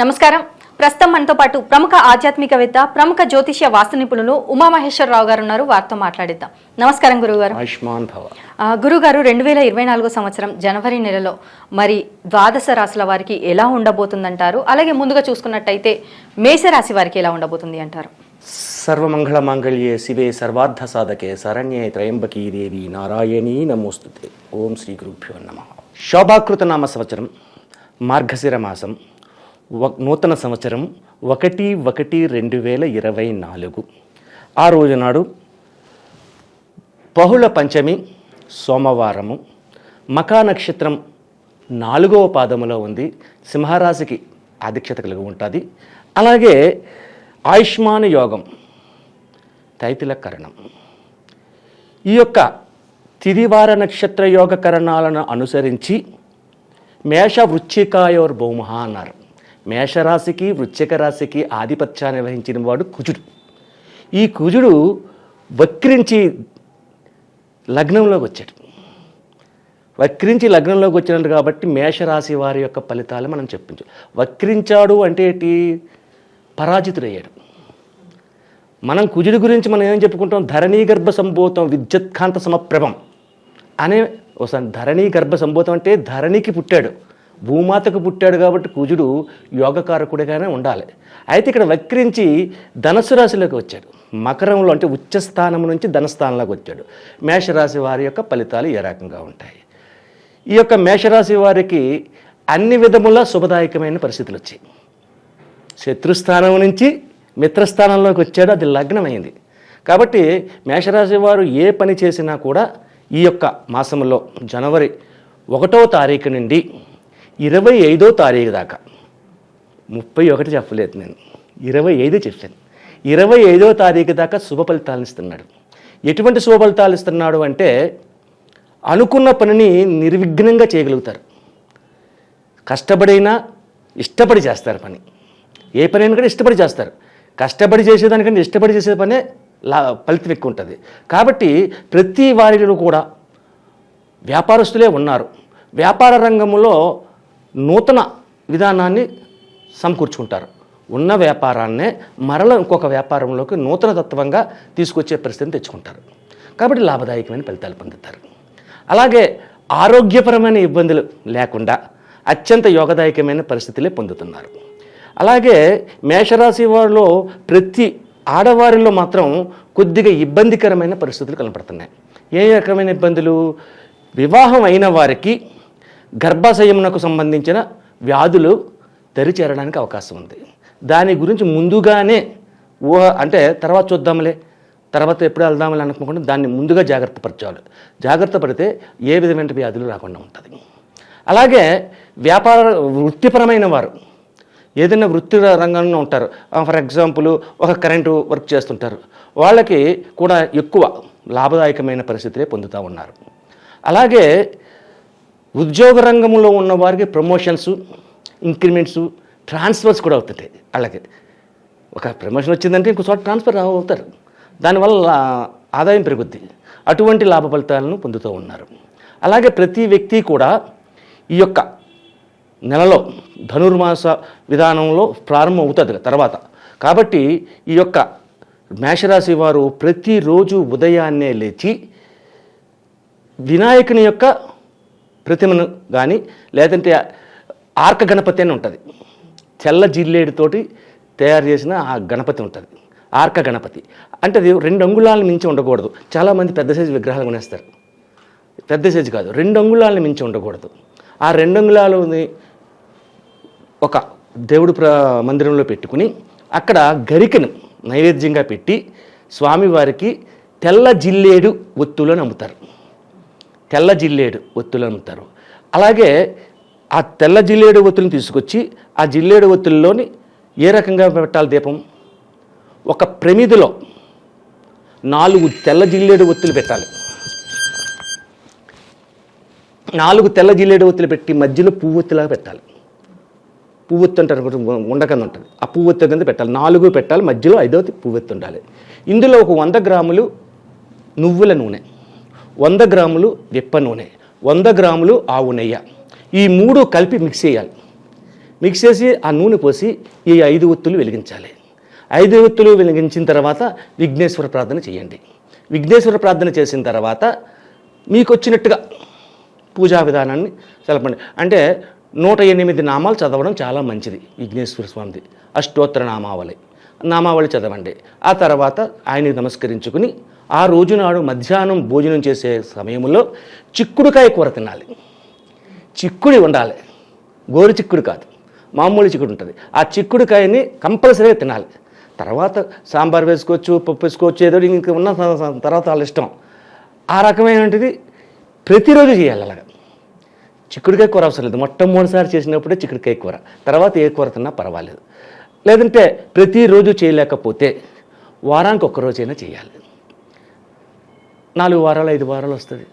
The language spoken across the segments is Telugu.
నమస్కారం. ప్రస్తుతం మనతో పాటు ప్రముఖ ఆధ్యాత్మికవేత్త, ప్రముఖ జ్యోతిష్య వాస్తు నిపుణులు ఉమామహేశ్వరరావు గారు ఉన్నారు. వారితో మాట్లాడిద్దాం. నమస్కారం గురుగారు. ఆయుష్మాన్ భవ. గురుగారు, 2024 సంవత్సరం జనవరి నెలలో మరి ద్వాదశ రాశుల వారికి ఎలా ఉండబోతుందంటారు? అలాగే ముందుగా చూసుకున్నట్టయితే మేషరాశి వారికి ఎలా ఉండబోతుంది అంటారు? సర్వమంగళ మాంగళ్యే శివే సర్వార్థ సాధకే శరణ్యే త్రయంబకీ దేవి నారాయణీ నమోస్తుతే. ఓం శ్రీ గురుభ్యో నమః. శోభాకృత నామ సంవత్సరం, మార్గశిర మాసం, నూతన సంవత్సరం 1/1/2024. ఆ రోజు నాడు బహుళ పంచమి సోమవారము, మకా నక్షత్రం 4వ పాదములో ఉంది. సింహరాశికి ఆధిక్యత కలిగి ఉంటుంది. అలాగే ఆయుష్మాన్ యోగం, తైతిల కరణం. ఈ యొక్క తిదివార నక్షత్ర యోగ కరణాలను అనుసరించి మేష వృశ్చికాయోర్ భౌమః అన్నారు. మేషరాశికి వృశ్చిక రాశికి ఆధిపత్యాన్ని వహించిన వాడు కుజుడు. ఈ కుజుడు వక్రించి లగ్నంలోకి వచ్చాడు. వక్రించి లగ్నంలోకి వచ్చినాడు కాబట్టి మేషరాశి వారి యొక్క ఫలితాలు మనం చెప్పించు. వక్రించాడు అంటే ఏంటి? పరాజితుడయ్యాడు. మనం కుజుడి గురించి మనం ఏం చెప్పుకుంటాం? ధరణీ గర్భ సంభూతం విద్యుత్కాంత సమప్రభం అనే ఒకసారి. ధరణీ గర్భ సంభూతం అంటే ధరణికి పుట్టాడు, భూమాతకు పుట్టాడు కాబట్టి కుజుడు యోగకారకుడిగానే ఉండాలి. అయితే ఇక్కడ వక్రించి ధనస్సు రాశిలోకి వచ్చాడు. మకరంలో అంటే ఉచ్చస్థానం నుంచి ధనస్థానంలోకి వచ్చాడు. మేషరాశి వారి యొక్క ఫలితాలు ఏ రకంగా ఉంటాయి? ఈ యొక్క మేషరాశి వారికి అన్ని విధముల శుభదాయకమైన పరిస్థితులు వచ్చాయి. శత్రుస్థానం నుంచి మిత్రస్థానంలోకి వచ్చాడు, అది లగ్నమైంది. కాబట్టి మేషరాశి వారు ఏ పని చేసినా కూడా ఈ యొక్క మాసంలో జనవరి 1వ తారీఖు నుండి 25వ తారీఖు దాకా, 31 చెప్పలేదు నేను, 25 చెప్పాను. 25వ తారీఖు దాకా శుభ ఫలితాలను ఇస్తున్నాడు. ఎటువంటి శుభ ఫలితాలు ఇస్తున్నాడు అంటే అనుకున్న పనిని నిర్విఘ్నంగా చేయగలుగుతారు. కష్టపడైనా ఇష్టపడి చేస్తారు పని. ఏ పనైనా కూడా ఇష్టపడి చేస్తారు. కష్టపడి చేసేదానికంటే ఇష్టపడి చేసే పనే ఫలితం ఎక్కువ ఉంటుంది. కాబట్టి ప్రతి వారిలో కూడా వ్యాపారస్తులే ఉన్నారు. వ్యాపార రంగంలో నూతన విధానాన్ని సమకూర్చుకుంటారు. ఉన్న వ్యాపారాన్నే మరల ఇంకొక వ్యాపారంలోకి నూతన తత్వంగా తీసుకొచ్చే పరిస్థితిని తెచ్చుకుంటారు. కాబట్టి లాభదాయకమైన ఫలితాలు పొందుతారు. అలాగే ఆరోగ్యపరమైన ఇబ్బందులు లేకుండా అత్యంత యోగదాయకమైన పరిస్థితులే పొందుతున్నారు. అలాగే మేషరాశి వారిలో ప్రతి ఆడవారిలో మాత్రం కొద్దిగా ఇబ్బందికరమైన పరిస్థితులు కనపడుతున్నాయి. ఏ రకమైన ఇబ్బందులు? వివాహం అయిన వారికి గర్భాశయమునకు సంబంధించిన వ్యాధులు దరిచేరడానికి అవకాశం ఉంది. దాని గురించి ముందుగానే అంటే తర్వాత చూద్దాంలే, తర్వాత ఎప్పుడు వెళ్దామని అనుకోకుండా దాన్ని ముందుగా జాగ్రత్త పడితే ఏ విధమైన వ్యాధులు రాకుండా ఉంటుంది. అలాగే వృత్తిపరమైన వారు ఏదైనా వృత్తి రంగంలో ఉంటారు. ఫర్ ఎగ్జాంపుల్ ఒక కరెంటు వర్క్ చేస్తుంటారు. వాళ్ళకి కూడా ఎక్కువ లాభదాయకమైన పరిస్థితులే పొందుతూ ఉన్నారు. అలాగే ఉద్యోగ రంగంలో ఉన్న వారికి ప్రమోషన్స్, ఇంక్రిమెంట్స్, ట్రాన్స్ఫర్స్ కూడా అవుతుంటాయి. అలాగే ఒక ప్రమోషన్ వచ్చిందంటే ఇంకో చోట ట్రాన్స్ఫర్ అవుతారు. దానివల్ల ఆదాయం పెరుగుద్ది. అటువంటి లాభ ఫలితాలను పొందుతూ ఉన్నారు. అలాగే ప్రతి వ్యక్తి కూడా ఈ యొక్క నెలలో ధనుర్మాస విధానంలో ప్రారంభం అవుతుంది తర్వాత. కాబట్టి ఈ యొక్క మేషరాశి వారు ప్రతిరోజు ఉదయాన్నే లేచి వినాయకుని యొక్క ప్రతిమను కానీ లేదంటే ఆర్క గణపతి అని ఉంటుంది. తెల్ల జిల్లేడుతోటి తయారు చేసిన ఆ గణపతి ఉంటుంది. ఆర్క గణపతి అంటే అది 2 అంగుళాలను మించి ఉండకూడదు. చాలామంది పెద్ద సైజు విగ్రహాలు కొనేస్తారు. పెద్ద సైజు కాదు, 2 అంగుళాలను మించి ఉండకూడదు. ఆ 2 అంగుళాలని ఒక దేవుడు మందిరంలో పెట్టుకుని అక్కడ గరికను నైవేద్యంగా పెట్టి స్వామివారికి తెల్ల జిల్లేడు ఒత్తులను అమ్ముతారు. తెల్ల జిల్లేడు ఒత్తులు అమ్ముతారు. అలాగే ఆ తెల్ల జిల్లేడు ఒత్తులను తీసుకొచ్చి ఆ జిల్లేడు ఒత్తుల్లోని ఏ రకంగా పెట్టాలి దీపం? ఒక ప్రమిదిలో 4 తెల్ల జిల్లేడు ఒత్తులు పెట్టాలి. 4 తెల్ల జిల్లేడు ఒత్తులు పెట్టి మధ్యలో పువ్వొత్తులాగా పెట్టాలి. పువ్వొత్తు అంటారు, ఉండకంద ఉంటుంది. ఆ పువ్వొత్తు కింద పెట్టాలి. 4 పెట్టాలి, మధ్యలో 5వ పువ్వొత్తు ఉండాలి. ఇందులో ఒక 100 గ్రాములు నువ్వుల నూనె, 100 గ్రాములు విప్ప నూనె, 100 గ్రాములు ఆవు నెయ్యి, ఈ 3 కలిపి మిక్స్ చేయాలి. మిక్స్ చేసి ఆ నూనె పోసి ఈ 5 ఒత్తులు వెలిగించాలి. 5 ఒత్తులు వెలిగించిన తర్వాత విఘ్నేశ్వర ప్రార్థన చేయండి. విఘ్నేశ్వర ప్రార్థన చేసిన తర్వాత మీకు వచ్చినట్టుగా పూజా విధానాన్ని తెలపండి. అంటే 108 నామాలు చదవడం చాలా మంచిది. విఘ్నేశ్వర స్వామిది అష్టోత్తర నామావళి చదవండి. ఆ తర్వాత ఆయనకి నమస్కరించుకుని ఆ రోజునాడు మధ్యాహ్నం భోజనం చేసే సమయంలో చిక్కుడుకాయ కూర తినాలి. చిక్కుడు ఉండాలి, గోరు చిక్కుడు కాదు, మామూలు చిక్కుడు ఉంటుంది. ఆ చిక్కుడుకాయని కంపల్సరీగా తినాలి. తర్వాత సాంబార్ వేసుకోవచ్చు, పప్పు వేసుకోవచ్చు, ఏదో ఇంక ఉన్న తర్వాత వాళ్ళ ఇష్టం. ఆ రకమైనది ప్రతిరోజు చేయాలి. అలాగా చిక్కుడుకాయ కూర అవసరం లేదు. మొట్టమొదటిసారి చేసినప్పుడే చిక్కుడుకాయ కూర, తర్వాత ఏ కూర తిన్నా పర్వాలేదు. లేదంటే ప్రతిరోజు చేయలేకపోతే వారానికి ఒక్కరోజైనా చేయాలి. 4 వారాలు 5 వారాలు వస్తుంది.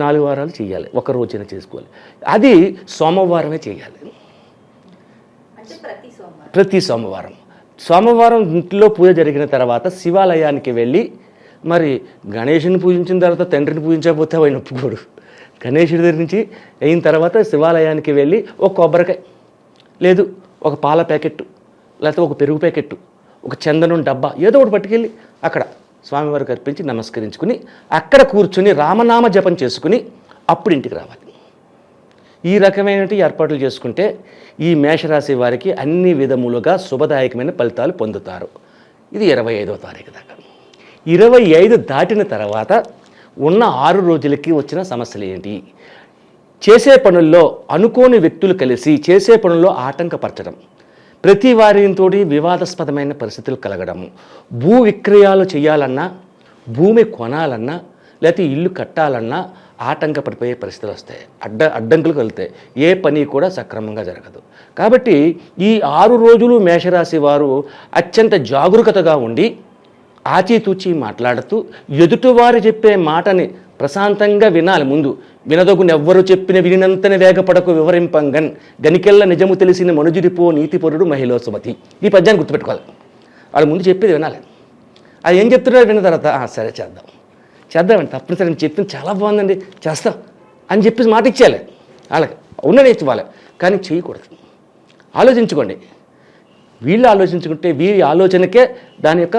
4 వారాలు చేయాలి, ఒక రోజైనా చేసుకోవాలి. అది సోమవారమే చేయాలి. ప్రతి సోమవారం ఇంట్లో పూజ జరిగిన తర్వాత శివాలయానికి వెళ్ళి, మరి గణేషుని పూజించిన తర్వాత తండ్రిని పూజించకపోతే ఆయన ఒప్పుకోడు. గణేషుడి దగ్గర నుంచి అయిన తర్వాత శివాలయానికి వెళ్ళి ఒక కొబ్బరికాయ, లేదు ఒక పాల ప్యాకెట్టు, లేకపోతే ఒక పెరుగు ప్యాకెట్టు, ఒక చందనం డబ్బా, ఏదో ఒకటి పట్టుకెళ్ళి అక్కడ స్వామివారికి అర్పించి నమస్కరించుకుని అక్కడ కూర్చుని రామనామ జపం చేసుకుని అప్పుడు ఇంటికి రావాలి. ఈ రకమైనటువంటి ఏర్పాట్లు చేసుకుంటే ఈ మేషరాశి వారికి అన్ని విధములుగా శుభదాయకమైన ఫలితాలు పొందుతారు. ఇది 25వ తారీఖు దాకా. 25 దాటిన తర్వాత ఉన్న 6 రోజులకి వచ్చిన సమస్యలు ఏంటి? చేసే పనుల్లో అనుకోని వ్యక్తులు కలిసి చేసే పనుల్లో ఆటంకపరచడం, ప్రతి వారితో వివాదాస్పదమైన పరిస్థితులు కలగడము, భూ విక్రయాలు చేయాలన్నా, భూమి కొనాలన్నా, లేకపోతే ఇల్లు కట్టాలన్నా ఆటంకపడిపోయే పరిస్థితులు వస్తాయి, అడ్డంకులు కలుగుతాయి. ఏ పని కూడా సక్రమంగా జరగదు. కాబట్టి ఈ 6 రోజులు మేషరాశి వారు అత్యంత జాగరూకతగా ఉండి ఆచితూచి మాట్లాడుతూ ఎదుటివారు చెప్పే మాటని ప్రశాంతంగా వినాలి. ముందు వినదగును ఎవ్వరు చెప్పిన వినినంతనే వేగపడకు వివరింపంగన్ గనికెల్ల నిజము తెలిసిన మనుజుడిపో నీతిపరుడు మహిళ సుమతి. ఈ పద్యాన్ని గుర్తుపెట్టుకోవాలి. వాళ్ళు ముందు చెప్పేది వినాలి. అది ఏం చెప్తున్నారో విన్న తర్వాత సరే చేద్దామండి, తప్పనిసరి చెప్పింది చాలా బాగుందండి, చేస్తాం అని చెప్పేసి మాట ఇచ్చేయాలి. వాళ్ళకి ఉన్నది ఇవ్వాలి, కానీ చేయకూడదు. ఆలోచించుకోండి. వీళ్ళు ఆలోచించుకుంటే వీరి ఆలోచనకే దాని యొక్క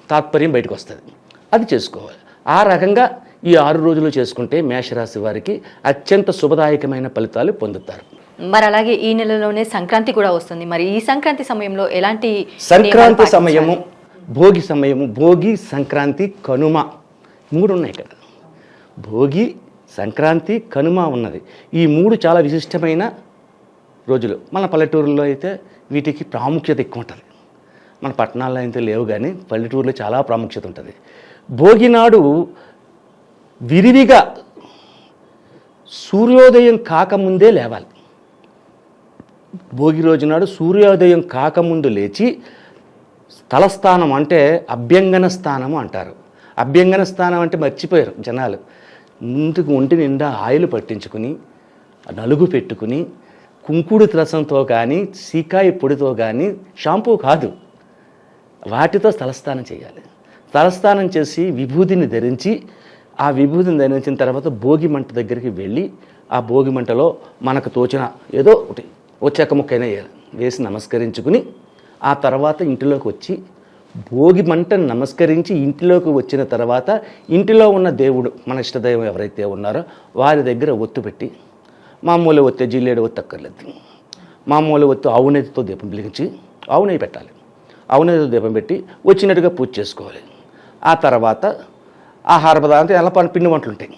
తాత్పర్యం బయటకు వస్తుంది. అది చేసుకోవాలి. ఆ రకంగా ఈ 6 రోజులు చేసుకుంటే మేషరాశి వారికి అత్యంత శుభదాయకమైన ఫలితాలు పొందుతారు. మరి అలాగే ఈ నెలలోనే సంక్రాంతి కూడా వస్తుంది. మరి ఈ సంక్రాంతి సమయంలో ఎలాంటి సంక్రాంతి సమయము, భోగి సమయము, భోగి, సంక్రాంతి, కనుమ 3 ఉన్నాయి కదా. భోగి, సంక్రాంతి, కనుమ ఉన్నది. ఈ 3 చాలా విశిష్టమైన రోజులు. మన పల్లెటూరులో అయితే వీటికి ప్రాముఖ్యత ఎక్కువ ఉంటుంది. మన పట్టణాల్లో అయితే లేవు, కానీ పల్లెటూరులో చాలా ప్రాముఖ్యత ఉంటుంది. భోగి నాడు విరివిగా సూర్యోదయం కాకముందే లేవాలి. భోగి రోజు నాడు సూర్యోదయం కాకముందు లేచి తలస్థానం అంటే అభ్యంగన స్థానము అంటారు. అభ్యంగన స్థానం అంటే మర్చిపోయారు జనాలు. ముందుకు ఒంటి నిండా ఆయిల్ పట్టించుకుని, నలుగు పెట్టుకుని, కుంకుడు రసంతో కానీ సీకాయ పొడితో కానీ, షాంపూ కాదు, వాటితో తలస్నానం చేయాలి. తలస్నానం చేసి విభూతిని ధరించి, ఆ విభూతిని ధరించిన తర్వాత భోగి మంట దగ్గరికి వెళ్ళి ఆ భోగి మంటలో మనకు తోచిన ఏదో ఒకటి చెక్క ముక్కైనా వేసి నమస్కరించుకుని ఆ తర్వాత ఇంటిలోకి వచ్చి భోగి మంటను నమస్కరించి ఇంటిలోకి వచ్చిన తర్వాత ఇంటిలో ఉన్న దేవుడు, మన ఇష్టదైవం ఎవరైతే ఉన్నారో వారి దగ్గర ఒత్తు పెట్టి, మామూలు ఒత్తే జిల్లేడు ఒత్తు అక్కర్లేదు, మామూలు ఒత్తు ఆవు నెయ్యితో దీపం వెలిగించి, ఆవు నెయ్యి పెట్టాలి, ఆవు నెయ్యితో దీపం పెట్టి వచ్చినట్టుగా పూజ చేసుకోవాలి. ఆ తర్వాత ఆహార పదార్థం ఎలా పిండి వంటలు ఉంటాయి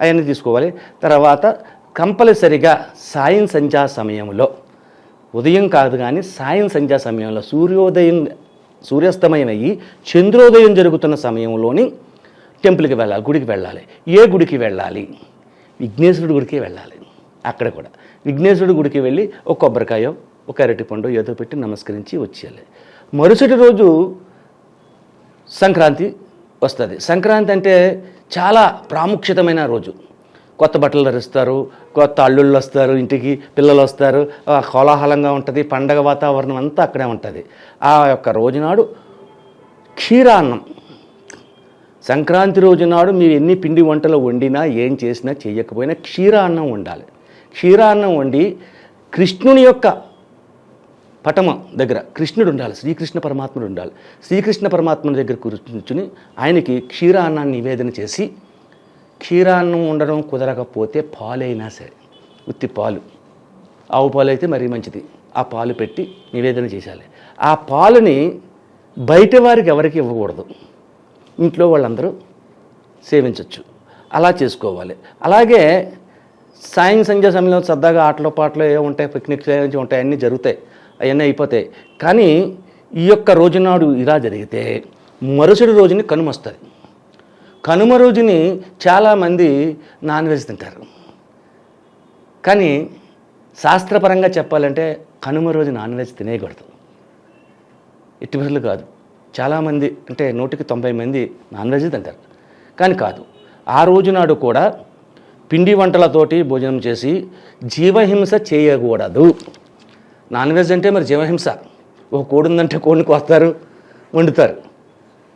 అవన్నీ తీసుకోవాలి. తర్వాత కంపల్సరిగా సాయం సంధ్యా సమయంలో, ఉదయం కాదు కానీ సాయం సంధ్యా సమయంలో సూర్యాస్తమయం అయ్యి చంద్రోదయం జరుగుతున్న సమయంలోని టెంపుల్కి వెళ్ళాలి, గుడికి వెళ్ళాలి. ఏ గుడికి వెళ్ళాలి? విఘ్నేశ్వరుడి గుడికి వెళ్ళాలి. అక్కడ కూడా విఘ్నేశ్వరుడి గుడికి వెళ్ళి ఒక కొబ్బరికాయో ఒక అరటిపండు ఏదో పెట్టి నమస్కరించి వచ్చేయాలి. మరుసటి రోజు సంక్రాంతి వస్తుంది. సంక్రాంతి అంటే చాలా ప్రాముఖ్యతమైన రోజు. కొత్త బట్టలు ధరిస్తారు, కొత్త అల్లుళ్ళు వస్తారు, ఇంటికి పిల్లలు వస్తారు, కోలాహలంగా ఉంటుంది, పండగ వాతావరణం అంతా అక్కడే ఉంటుంది. ఆ యొక్క రోజునాడు క్షీరాన్నం, సంక్రాంతి రోజునాడు మీరు ఎన్ని పిండి వంటలు వండినా ఏం చేసినా చేయకపోయినా క్షీరాన్నం వండాలి. క్షీరాన్నం వండి కృష్ణుని యొక్క పటమ దగ్గర కృష్ణుడు ఉండాలి, శ్రీకృష్ణ పరమాత్ముడు ఉండాలి. శ్రీకృష్ణ పరమాత్ముడి దగ్గర కూర్చుని ఆయనకి క్షీరాన్నాన్ని నివేదన చేసి, క్షీరాన్నం ఉండడం కుదరకపోతే పాలైనా సరే, ఉత్తి పాలు, ఆవు పాలు అయితే మరీ మంచిది, ఆ పాలు పెట్టి నివేదన చేయాలి. ఆ పాలుని బయట వారికి ఎవరికి ఇవ్వకూడదు, ఇంట్లో వాళ్ళందరూ సేవించవచ్చు. అలా చేసుకోవాలి. అలాగే సంధ్య సమయంలో సరదాగా ఆటలు పాటలు ఏ ఉంటాయి, పిక్నిక్స్ ఉంటాయి, అన్నీ జరుగుతాయి, అవన్నీ అయిపోతాయి. కానీ ఈ యొక్క రోజునాడు ఇలా జరిగితే మరుసటి రోజుని కనుమ వస్తుంది. కనుమ రోజుని చాలామంది నాన్ వెజ్ తింటారు. కానీ శాస్త్రపరంగా చెప్పాలంటే కనుమ రోజు నాన్ వెజ్ తినేయకూడదు, ఇటీవల కాదు. చాలామంది అంటే 100కి 90 మంది నాన్ వెజ్ తింటారు. కానీ కాదు, ఆ రోజునాడు కూడా పిండి వంటలతోటి భోజనం చేసి జీవహింస చేయకూడదు. నాన్ వెజ్ అంటే మరి జీవహింస. ఒక కోడి ఉందంటే కోడిని కోస్తారు, వండుతారు.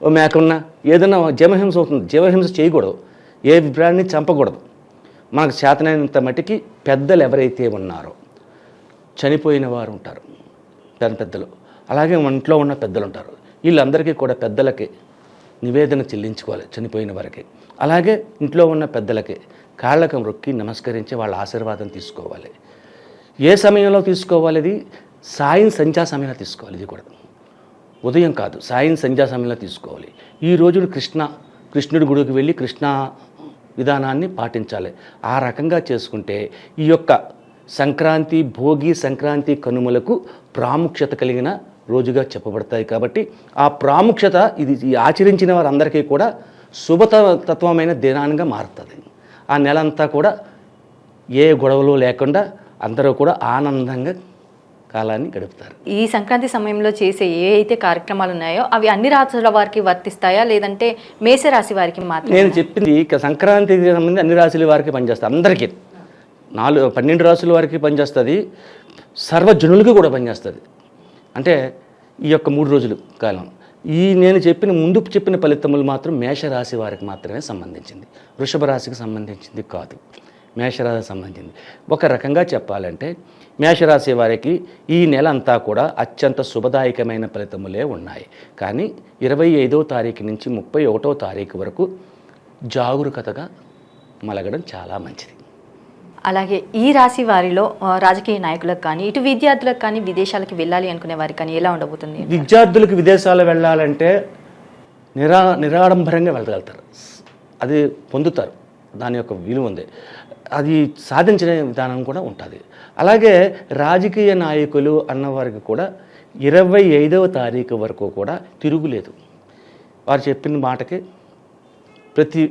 ఓ మేకన్న ఏదైనా జీవహింస అవుతుంది. జీవహింస చేయకూడదు, ఏ ప్రాణిని చంపకూడదు. మనకు చేతనైనంత మట్టికి పెద్దలు ఎవరైతే ఉన్నారో, చనిపోయిన వారు ఉంటారు పెద్దలు, అలాగే ఇంట్లో ఉన్న పెద్దలు ఉంటారు, వీళ్ళందరికీ కూడా పెద్దలకి నివేదన చెల్లించుకోవాలి చనిపోయిన వారికి. అలాగే ఇంట్లో ఉన్న పెద్దలకి కాళ్ళకు మొక్కి నమస్కరించి వాళ్ళ ఆశీర్వాదం తీసుకోవాలి. ఏ సమయంలో తీసుకోవాలి? ఇది సంధ్యా సమయంలో తీసుకోవాలి. ఇది కూడా ఉదయం కాదు, సంధ్యా సమయంలో తీసుకోవాలి. ఈ రోజున కృష్ణుడి గుడికి వెళ్ళి కృష్ణ విధానాన్ని పాటించాలి. ఆ రకంగా చేసుకుంటే ఈ యొక్క సంక్రాంతి, భోగి, సంక్రాంతి, కనుమలకు ప్రాముఖ్యత కలిగిన రోజుగా చెప్పబడతాయి. కాబట్టి ఆ ప్రాముఖ్యత ఇది ఆచరించిన వారందరికీ కూడా శుభతత్వమైన దినానంగా మారుతుంది. ఆ నెలంతా కూడా ఏ గొడవలు లేకుండా అందరూ కూడా ఆనందంగా కాలాన్ని గడుపుతారు. ఈ సంక్రాంతి సమయంలో చేసే ఏ అయితే కార్యక్రమాలు ఉన్నాయో అవి అన్ని రాశుల వారికి వర్తిస్తాయా, లేదంటే మేషరాశి వారికి మాత్రమే? నేను చెప్పింది సంక్రాంతికి సంబంధించి అన్ని రాశుల వారికి పనిచేస్తారు. అందరికీ 12 రాశుల వారికి పనిచేస్తుంది, సర్వజనులకి కూడా పనిచేస్తుంది. అంటే ఈ యొక్క 3 రోజులు కాలం నేను ముందు చెప్పిన ఫలితములు మాత్రం మేషరాశి వారికి మాత్రమే సంబంధించింది, వృషభ రాశికి సంబంధించింది కాదు, మేషరాశికి సంబంధించింది. ఒక రకంగా చెప్పాలంటే మేషరాశి వారికి ఈ నెల అంతా కూడా అత్యంత శుభదాయకమైన ఫలితములే ఉన్నాయి. కానీ 25వ తారీఖు నుంచి 31వ తారీఖు వరకు జాగరూకతగా మలగడం చాలా మంచిది. అలాగే ఈ రాశి వారిలో రాజకీయ నాయకులకు కానీ, ఇటు విద్యార్థులకు కానీ, విదేశాలకు వెళ్ళాలి అనుకునే వారికి కానీ ఎలా ఉండబోతుంది? విద్యార్థులకు విదేశాలు వెళ్ళాలంటే నిరాడంబరంగా వెళ్ళగలుగుతారు, అది పొందుతారు, దాని యొక్క విలువ ఉంది, అది సాధించిన విధానం కూడా ఉంటుంది. అలాగే రాజకీయ నాయకులు అన్నవారికి కూడా 25వ తారీఖు వరకు కూడా తిరుగులేదు. వారు చెప్పిన మాటకి ప్రతి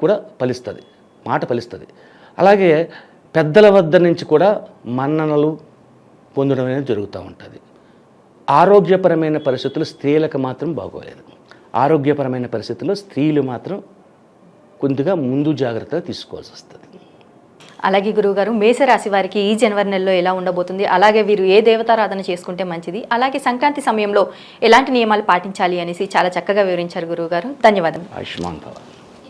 కూడా ఫలిస్తుంది, మాట ఫలిస్తుంది. అలాగే పెద్దల వద్ద నుంచి కూడా మన్ననలు పొందడం అనేది జరుగుతూ ఉంటుంది. ఆరోగ్యపరమైన పరిస్థితులు స్త్రీలకు మాత్రం బాగోలేదు. ఆరోగ్యపరమైన పరిస్థితుల్లో స్త్రీలు మాత్రం కొద్దిగా ముందు జాగ్రత్తగా తీసుకోవాల్సి వస్తుంది. అలాగే గురువుగారు, మేషరాశి వారికి ఈ జనవరి నెలలో ఎలా ఉండబోతుంది, అలాగే వీరు ఏ దేవతారాధన చేసుకుంటే మంచిది, అలాగే సంక్రాంతి సమయంలో ఎలాంటి నియమాలు పాటించాలి అనేసి చాలా చక్కగా వివరించారు గురువుగారు. ధన్యవాదాలు. ఆయుష్మాన్ భవ.